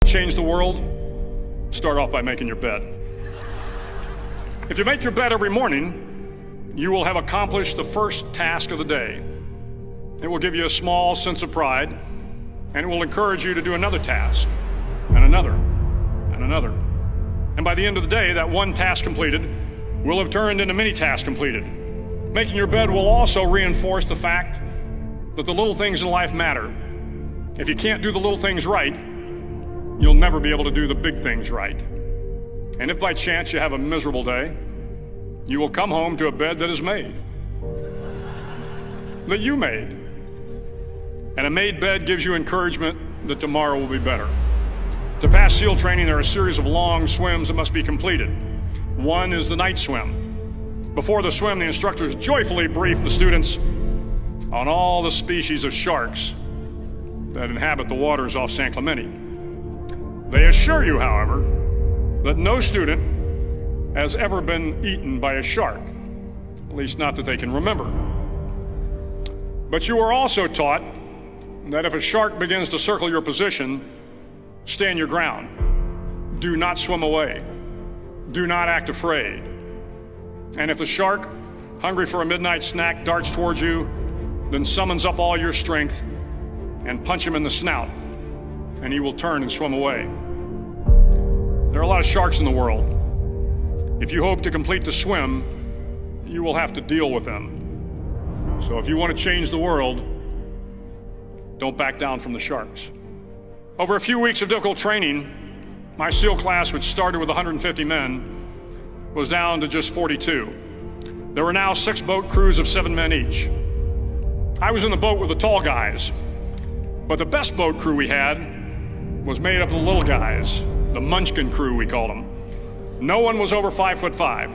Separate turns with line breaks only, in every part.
change the world, start off by making your bed. If you make your bed every morning, you will have accomplished the first task of the day. It will give you a small sense of pride, and it will encourage you to do another task, and another, and another. And by the end of the day, that one task completed will have turned into many tasks completed. Making your bed will also reinforce the fact that the little things in life matter. If you can't do the little things right, you'll never be able to do the big things right. And if by chance you have a miserable day, you will come home to a bed that is made, that you made. And a made bed gives you encouragement that tomorrow will be better. To pass SEAL training, there are a series of long swims that must be completed. One is the night swim. Before the swim, the instructors joyfully brief the students on all the species of sharks that inhabit the waters off San Clemente. They assure you, however, that no student has ever been eaten by a shark, at least not that they can remember. But you are also taught that if a shark begins to circle your position, stand your ground. Do not swim away. Do not act afraid. And if the shark, hungry for a midnight snack, darts towards you, then summons up all your strength and punch him in the snout, and he will turn and swim away. There are a lot of sharks in the world. If you hope to complete the swim, you will have to deal with them. So if you want to change the world, don't back down from the sharks. Over a few weeks of difficult training, my SEAL class, which started with 150 men, was down to just 42. There were now 6 boat crews of 7 men each. I was in the boat with the tall guys, but the best boat crew we had was made up of the little guys, the Munchkin crew, we called them. No one was over 5'5".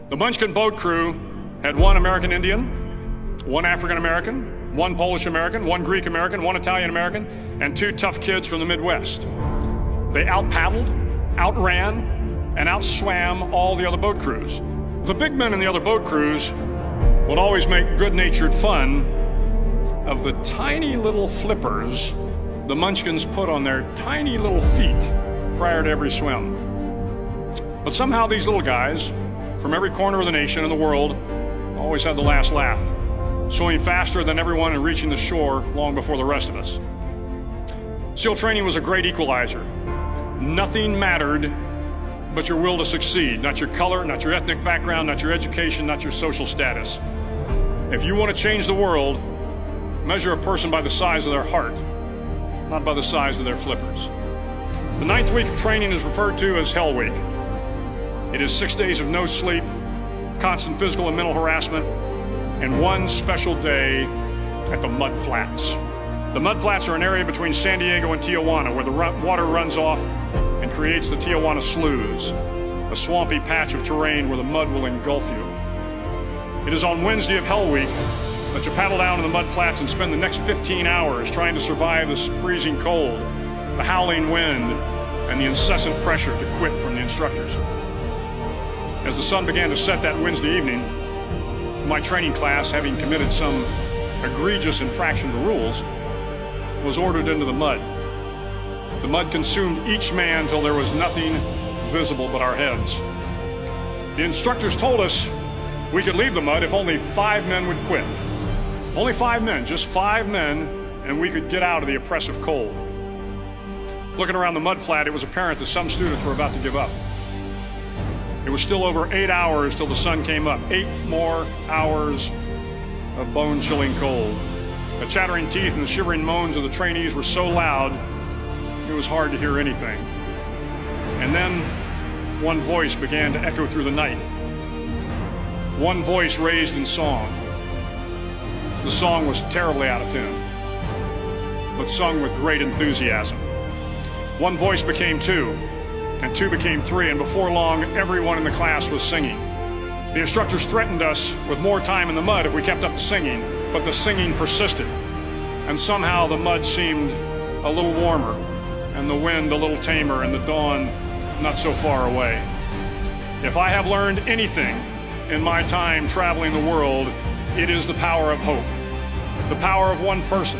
The Munchkin boat crew had 1 American Indian, 1 African American, 1 Polish American, 1 Greek American, 1 Italian American, and 2 tough kids from the Midwest. They out-paddled, outran, and outswam all the other boat crews. The big men in the other boat crews would always make good-natured fun of the tiny little flippers the Munchkins put on their tiny little feet prior to every swim. But somehow these little guys from every corner of the nation and the world always had the last laugh, swimming faster than everyone and reaching the shore long before the rest of us. SEAL training was a great equalizer. Nothing mattered but your will to succeed, not your color, not your ethnic background, not your education, not your social status. If you want to change the world, measure a person by the size of their heart, not by the size of their flippers. The 9th week of training is referred to as Hell Week. It is 6 days of no sleep, constant physical and mental harassment, and 1 special day at the Mud Flats. The Mud Flats are an area between San Diego and Tijuana where the water runs off and creates the Tijuana Sloughs, a swampy patch of terrain where the mud will engulf you. It is on Wednesday of Hell Week that you paddle down to the Mud Flats and spend the next 15 hours trying to survive the freezing cold, the howling wind, and the incessant pressure to quit from the instructors. As the sun began to set that Wednesday evening, my training class, having committed some egregious infraction to rules, was ordered into the mud. The mud consumed each man till there was nothing visible but our heads. The instructors told us we could leave the mud if only 5 men would quit. Only 5 men, just 5 men, and we could get out of the oppressive cold. Looking around the mud flat, it was apparent that some students were about to give up. It was still over 8 hours till the sun came up. 8 more hours of bone-chilling cold. The chattering teeth and the shivering moans of the trainees were so loud, it was hard to hear anything. And then one voice began to echo through the night. One voice raised in song. The song was terribly out of tune, but sung with great enthusiasm. One voice became 2, and 2 became 3, and before long, everyone in the class was singing. The instructors threatened us with more time in the mud if we kept up the singing, but the singing persisted, and somehow the mud seemed a little warmer, and the wind a little tamer, and the dawn not so far away. If I have learned anything in my time traveling the world, it is the power of hope. The power of one person,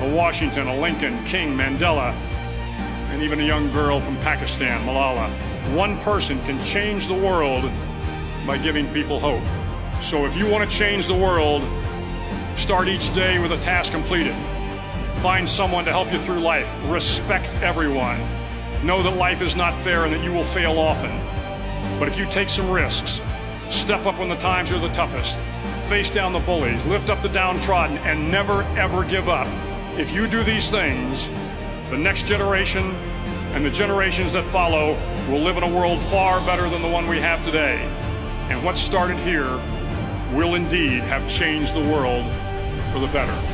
a Washington, a Lincoln, King, Mandela, and even a young girl from Pakistan, Malala. One person can change the world by giving people hope. So if you want to change the world, start each day with a task completed. Find someone to help you through life. Respect everyone. Know that life is not fair and that you will fail often. But if you take some risks, step up when the times are the toughest, face down the bullies, lift up the downtrodden, and never ever give up. If you do these things, the next generation and the generations that follow will live in a world far better than the one we have today. And what started here will indeed have changed the world for the better.